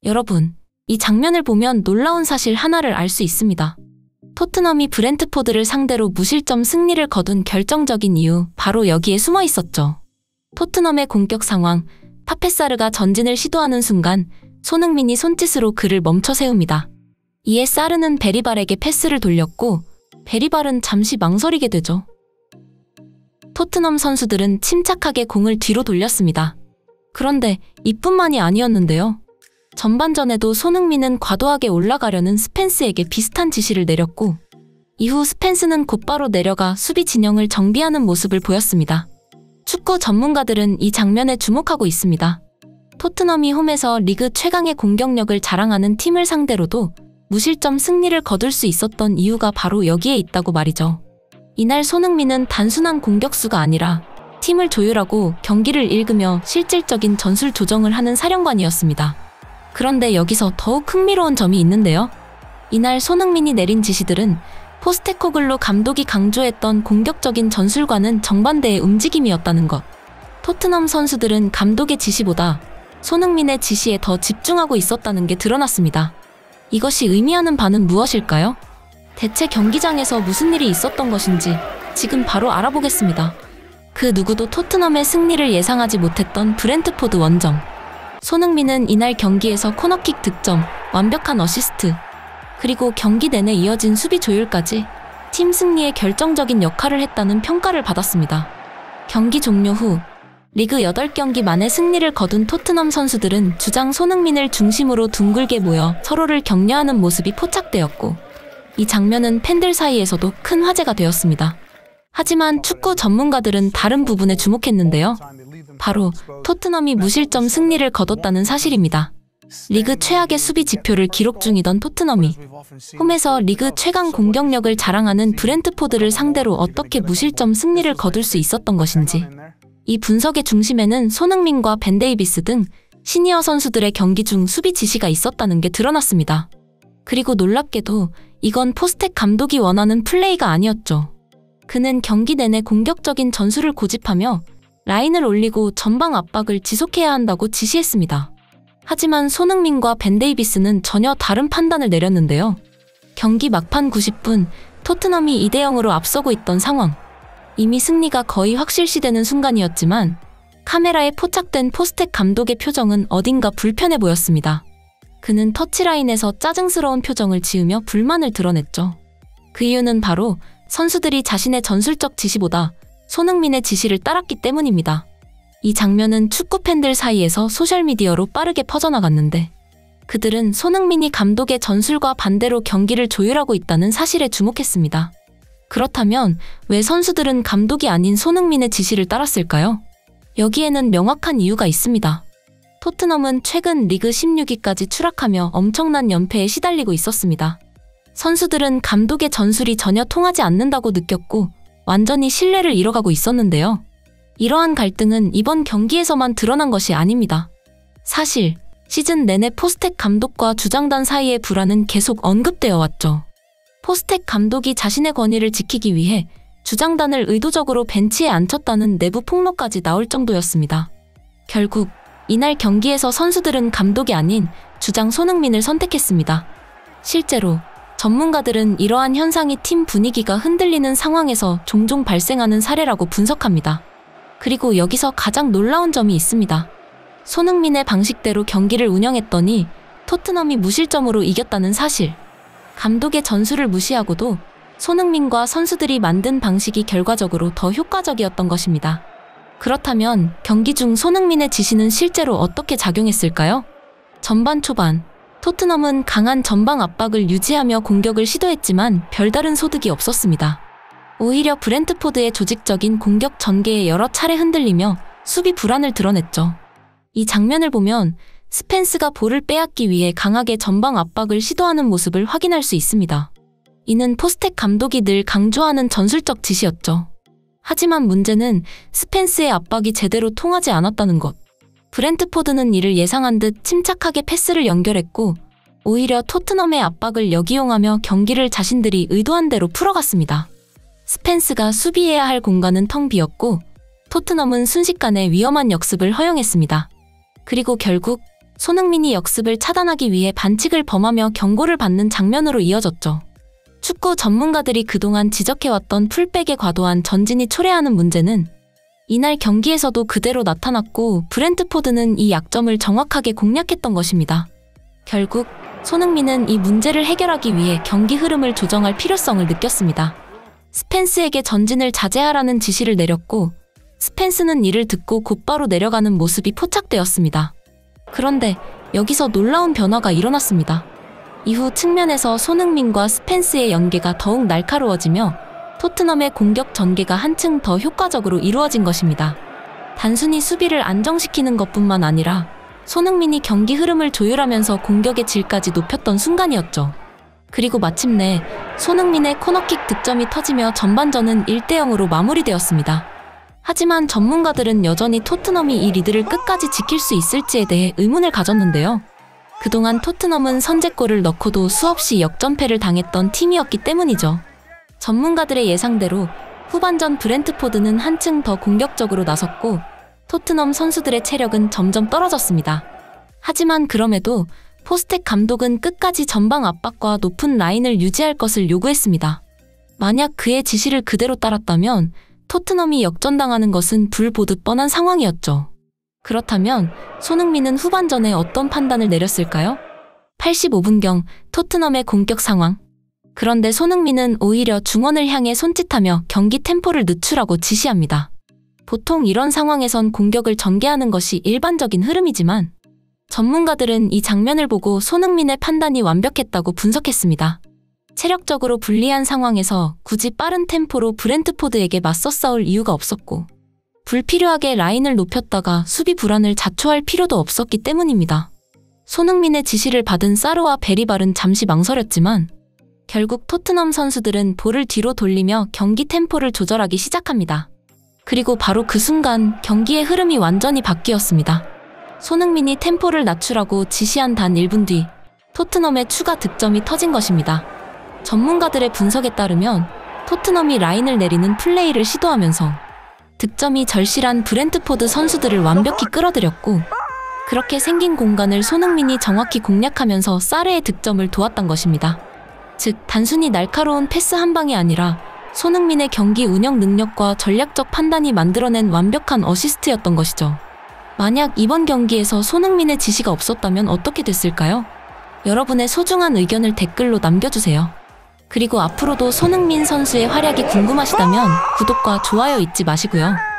여러분, 이 장면을 보면 놀라운 사실 하나를 알 수 있습니다. 토트넘이 브렌트포드를 상대로 무실점 승리를 거둔 결정적인 이유, 바로 여기에 숨어 있었죠. 토트넘의 공격 상황, 파페사르가 전진을 시도하는 순간 손흥민이 손짓으로 그를 멈춰 세웁니다. 이에 사르는 베리발에게 패스를 돌렸고 베리발은 잠시 망설이게 되죠. 토트넘 선수들은 침착하게 공을 뒤로 돌렸습니다. 그런데 이뿐만이 아니었는데요. 전반전에도 손흥민은 과도하게 올라가려는 스펜스에게 비슷한 지시를 내렸고 이후 스펜스는 곧바로 내려가 수비 진영을 정비하는 모습을 보였습니다. 축구 전문가들은 이 장면에 주목하고 있습니다. 토트넘이 홈에서 리그 최강의 공격력을 자랑하는 팀을 상대로도 무실점 승리를 거둘 수 있었던 이유가 바로 여기에 있다고 말이죠. 이날 손흥민은 단순한 공격수가 아니라 팀을 조율하고 경기를 읽으며 실질적인 전술 조정을 하는 사령관이었습니다. 그런데 여기서 더욱 흥미로운 점이 있는데요. 이날 손흥민이 내린 지시들은 포스테코글루 감독이 강조했던 공격적인 전술과는 정반대의 움직임이었다는 것. 토트넘 선수들은 감독의 지시보다 손흥민의 지시에 더 집중하고 있었다는 게 드러났습니다. 이것이 의미하는 바는 무엇일까요? 대체 경기장에서 무슨 일이 있었던 것인지 지금 바로 알아보겠습니다. 그 누구도 토트넘의 승리를 예상하지 못했던 브렌트포드 원정. 손흥민은 이날 경기에서 코너킥 득점, 완벽한 어시스트, 그리고 경기 내내 이어진 수비 조율까지 팀 승리에 결정적인 역할을 했다는 평가를 받았습니다. 경기 종료 후 리그 8경기 만에 승리를 거둔 토트넘 선수들은 주장 손흥민을 중심으로 둥글게 모여 서로를 격려하는 모습이 포착되었고 이 장면은 팬들 사이에서도 큰 화제가 되었습니다. 하지만 축구 전문가들은 다른 부분에 주목했는데요. 바로 토트넘이 무실점 승리를 거뒀다는 사실입니다. 리그 최악의 수비 지표를 기록 중이던 토트넘이 홈에서 리그 최강 공격력을 자랑하는 브렌트포드를 상대로 어떻게 무실점 승리를 거둘 수 있었던 것인지, 이 분석의 중심에는 손흥민과 벤 데이비스 등 시니어 선수들의 경기 중 수비 지시가 있었다는 게 드러났습니다. 그리고 놀랍게도 이건 포스텍 감독이 원하는 플레이가 아니었죠. 그는 경기 내내 공격적인 전술을 고집하며 라인을 올리고 전방 압박을 지속해야 한다고 지시했습니다. 하지만 손흥민과 벤 데이비스는 전혀 다른 판단을 내렸는데요. 경기 막판 90분, 토트넘이 2대0으로 앞서고 있던 상황. 이미 승리가 거의 확실시되는 순간이었지만 카메라에 포착된 포스텍 감독의 표정은 어딘가 불편해 보였습니다. 그는 터치라인에서 짜증스러운 표정을 지으며 불만을 드러냈죠. 그 이유는 바로 선수들이 자신의 전술적 지시보다 손흥민의 지시를 따랐기 때문입니다. 이 장면은 축구 팬들 사이에서 소셜미디어로 빠르게 퍼져나갔는데 그들은 손흥민이 감독의 전술과 반대로 경기를 조율하고 있다는 사실에 주목했습니다. 그렇다면 왜 선수들은 감독이 아닌 손흥민의 지시를 따랐을까요? 여기에는 명확한 이유가 있습니다. 토트넘은 최근 리그 16위까지 추락하며 엄청난 연패에 시달리고 있었습니다. 선수들은 감독의 전술이 전혀 통하지 않는다고 느꼈고 완전히 신뢰를 잃어가고 있었는데요. 이러한 갈등은 이번 경기에서만 드러난 것이 아닙니다. 사실 시즌 내내 포스텍 감독과 주장단 사이의 불화는 계속 언급되어 왔죠. 포스텍 감독이 자신의 권위를 지키기 위해 주장단을 의도적으로 벤치에 앉혔다는 내부 폭로까지 나올 정도였습니다. 결국 이날 경기에서 선수들은 감독이 아닌 주장 손흥민을 선택했습니다. 실제로 전문가들은 이러한 현상이 팀 분위기가 흔들리는 상황에서 종종 발생하는 사례라고 분석합니다. 그리고 여기서 가장 놀라운 점이 있습니다. 손흥민의 방식대로 경기를 운영했더니 토트넘이 무실점으로 이겼다는 사실. 감독의 전술을 무시하고도 손흥민과 선수들이 만든 방식이 결과적으로 더 효과적이었던 것입니다. 그렇다면 경기 중 손흥민의 지시는 실제로 어떻게 작용했을까요? 전반 초반, 토트넘은 강한 전방 압박을 유지하며 공격을 시도했지만 별다른 소득이 없었습니다. 오히려 브렌트포드의 조직적인 공격 전개에 여러 차례 흔들리며 수비 불안을 드러냈죠. 이 장면을 보면 스펜스가 볼을 빼앗기 위해 강하게 전방 압박을 시도하는 모습을 확인할 수 있습니다. 이는 포스텍 감독이 늘 강조하는 전술적 지시였죠. 하지만 문제는 스펜스의 압박이 제대로 통하지 않았다는 것. 브렌트포드는 이를 예상한 듯 침착하게 패스를 연결했고 오히려 토트넘의 압박을 역이용하며 경기를 자신들이 의도한 대로 풀어갔습니다. 스펜스가 수비해야 할 공간은 텅 비었고 토트넘은 순식간에 위험한 역습을 허용했습니다. 그리고 결국 손흥민이 역습을 차단하기 위해 반칙을 범하며 경고를 받는 장면으로 이어졌죠. 축구 전문가들이 그동안 지적해왔던 풀백의 과도한 전진이 초래하는 문제는 이날 경기에서도 그대로 나타났고 브렌트포드는 이 약점을 정확하게 공략했던 것입니다. 결국 손흥민은 이 문제를 해결하기 위해 경기 흐름을 조정할 필요성을 느꼈습니다. 스펜스에게 전진을 자제하라는 지시를 내렸고 스펜스는 이를 듣고 곧바로 내려가는 모습이 포착되었습니다. 그런데 여기서 놀라운 변화가 일어났습니다. 이후 측면에서 손흥민과 스펜스의 연계가 더욱 날카로워지며 토트넘의 공격 전개가 한층 더 효과적으로 이루어진 것입니다. 단순히 수비를 안정시키는 것뿐만 아니라 손흥민이 경기 흐름을 조율하면서 공격의 질까지 높였던 순간이었죠. 그리고 마침내 손흥민의 코너킥 득점이 터지며 전반전은 1대0으로 마무리되었습니다. 하지만 전문가들은 여전히 토트넘이 이 리드를 끝까지 지킬 수 있을지에 대해 의문을 가졌는데요. 그동안 토트넘은 선제골을 넣고도 수없이 역전패를 당했던 팀이었기 때문이죠. 전문가들의 예상대로 후반전 브렌트포드는 한층 더 공격적으로 나섰고 토트넘 선수들의 체력은 점점 떨어졌습니다. 하지만 그럼에도 포스텍 감독은 끝까지 전방 압박과 높은 라인을 유지할 것을 요구했습니다. 만약 그의 지시를 그대로 따랐다면 토트넘이 역전당하는 것은 불 보듯 뻔한 상황이었죠. 그렇다면 손흥민은 후반전에 어떤 판단을 내렸을까요? 85분경 토트넘의 공격 상황. 그런데 손흥민은 오히려 중원을 향해 손짓하며 경기 템포를 늦추라고 지시합니다. 보통 이런 상황에선 공격을 전개하는 것이 일반적인 흐름이지만 전문가들은 이 장면을 보고 손흥민의 판단이 완벽했다고 분석했습니다. 체력적으로 불리한 상황에서 굳이 빠른 템포로 브렌트포드에게 맞서 싸울 이유가 없었고 불필요하게 라인을 높였다가 수비 불안을 자초할 필요도 없었기 때문입니다. 손흥민의 지시를 받은 사르와 베리발은 잠시 망설였지만 결국 토트넘 선수들은 볼을 뒤로 돌리며 경기 템포를 조절하기 시작합니다. 그리고 바로 그 순간 경기의 흐름이 완전히 바뀌었습니다. 손흥민이 템포를 낮추라고 지시한 단 1분 뒤 토트넘의 추가 득점이 터진 것입니다. 전문가들의 분석에 따르면 토트넘이 라인을 내리는 플레이를 시도하면서 득점이 절실한 브렌트포드 선수들을 완벽히 끌어들였고 그렇게 생긴 공간을 손흥민이 정확히 공략하면서 사르의 득점을 도왔던 것입니다. 즉 단순히 날카로운 패스 한 방이 아니라 손흥민의 경기 운영 능력과 전략적 판단이 만들어낸 완벽한 어시스트였던 것이죠. 만약 이번 경기에서 손흥민의 지시가 없었다면 어떻게 됐을까요? 여러분의 소중한 의견을 댓글로 남겨주세요. 그리고 앞으로도 손흥민 선수의 활약이 궁금하시다면 구독과 좋아요 잊지 마시고요.